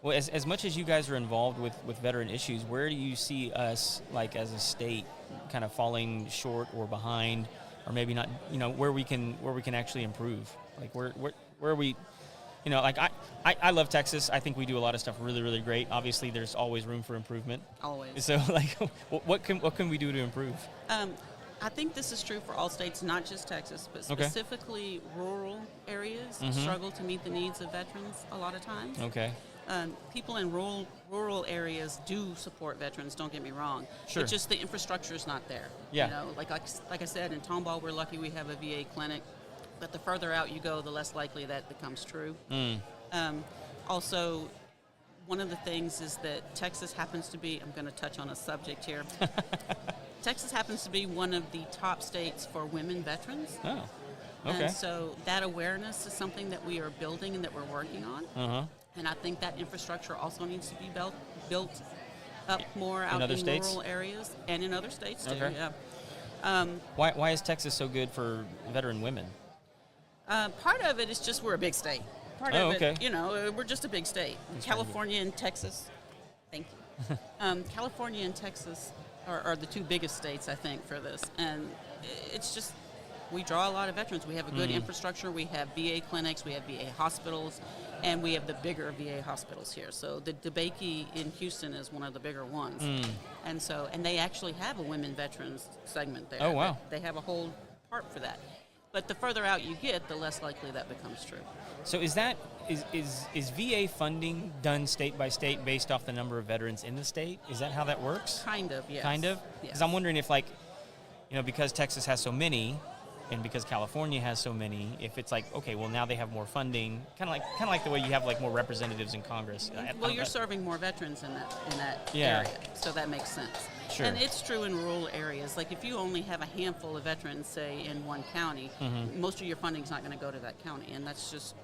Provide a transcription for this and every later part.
Well, as much as you guys are involved with veteran issues, where do you see us, like as a state, kind of falling short or behind, or maybe not? Where we can actually improve. Like where are we? Like I love Texas. I think we do a lot of stuff really, really great. Obviously, there's always room for improvement. Always. So, like, what can we do to improve? I think this is true for all states, not just Texas, but Okay. specifically rural areas Mhm. struggle to meet the needs of veterans a lot of times. Okay. People in rural areas do support veterans. Don't get me wrong. Sure. It's just the infrastructure is not there. Yeah. Like I said, in Tomball, we're lucky we have a VA clinic, but the further out you go, the less likely that becomes true. Also, one of the things is that Texas happens to be. I'm going to touch on a subject here. Texas happens to be one of the top states for women veterans. Oh. Okay. And so that awareness is something that we are building and that we're working on. Uh-huh. And I think that infrastructure also needs to be built up more out other in states? rural areas and in other states too. Okay. Yeah. Why is Texas so good for veteran women? Part of it is just we're a big state. Part Oh, of okay. it, we're just a big state. California and Texas. Thank you. California and Texas are the two biggest states, I think, for this. And it's just, we draw a lot of veterans. We have a good infrastructure. We have VA clinics. We have VA hospitals. And we have the bigger VA hospitals here. So the DeBakey in Houston is one of the bigger ones. And they actually have a women veterans segment there. Oh, wow. They have a whole part for that. But the further out you get, the less likely that becomes true. So is VA funding done state by state based off the number of veterans in the state? Is that how that works? Kind of, yes. Kind of? Yes. Because I'm wondering if, like, because Texas has so many, and because California has so many, if it's like, okay, well, now they have more funding, kind of like the way you have like more representatives in Congress. Well, you're serving more veterans in that Yeah. area, so that makes sense. Sure. And it's true in rural areas. Like if you only have a handful of veterans, say in one county, most of your funding's not going to go to that county, and that's just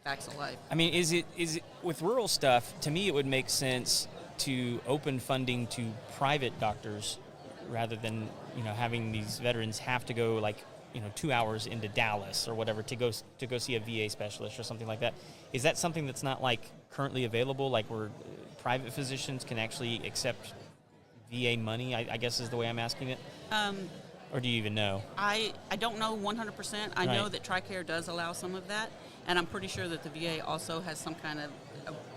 facts of life. I mean, is it with rural stuff? To me, it would make sense to open funding to private doctors rather than having these veterans have to go 2 hours into Dallas or whatever to go see a VA specialist or something like that. Is that something that's not currently available? Like where private physicians can actually accept VA money? I guess is the way I'm asking it. Or do you even know? I don't know 100%. I know Right. that TRICARE does allow some of that, and I'm pretty sure that the VA also has some kind of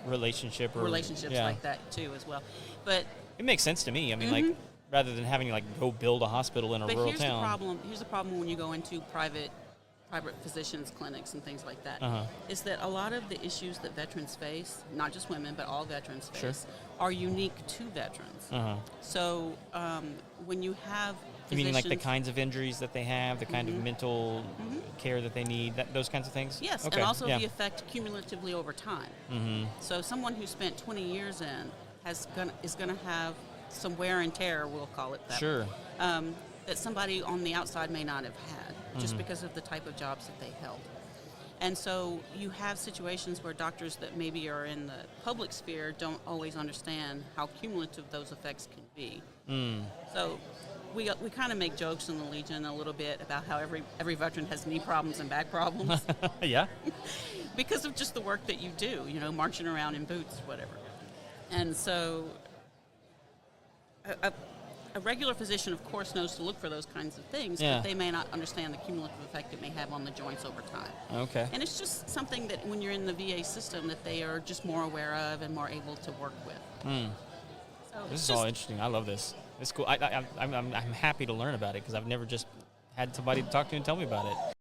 Relationships like that too as well. But it makes sense to me. I mean, rather than having to go build a hospital in a rural here's town. Here's the problem when you go into private physicians clinics and things like that. Uh-huh. Is that a lot of the issues that veterans face, not just women but all veterans face, Sure. are unique to veterans. Uh-huh. So when you have You mean like the physicians- kinds of injuries that they have, the kind of mental care that they need, those kinds of things? Yes, Okay. and also yeah. the effect cumulatively over time. So someone who spent 20 years in is going to have some wear and tear, we'll call it that. Sure. That somebody on the outside may not have had, just because of the type of jobs that they held. And so you have situations where doctors that maybe are in the public sphere don't always understand how cumulative those effects can be. So we kind of make jokes in the Legion a little bit about how every veteran has knee problems and back problems Yeah. because of just the work that you do, marching around in boots, whatever. And so a regular physician, of course, knows to look for those kinds of things, Yeah. but they may not understand the cumulative effect it may have on the joints over time. Okay. And it's just something that when you're in the VA system that they are just more aware of and more able to work with. So This it's is all just- interesting. I love this. It's cool. I'm happy to learn about it because I've never just had somebody to talk to and tell me about it.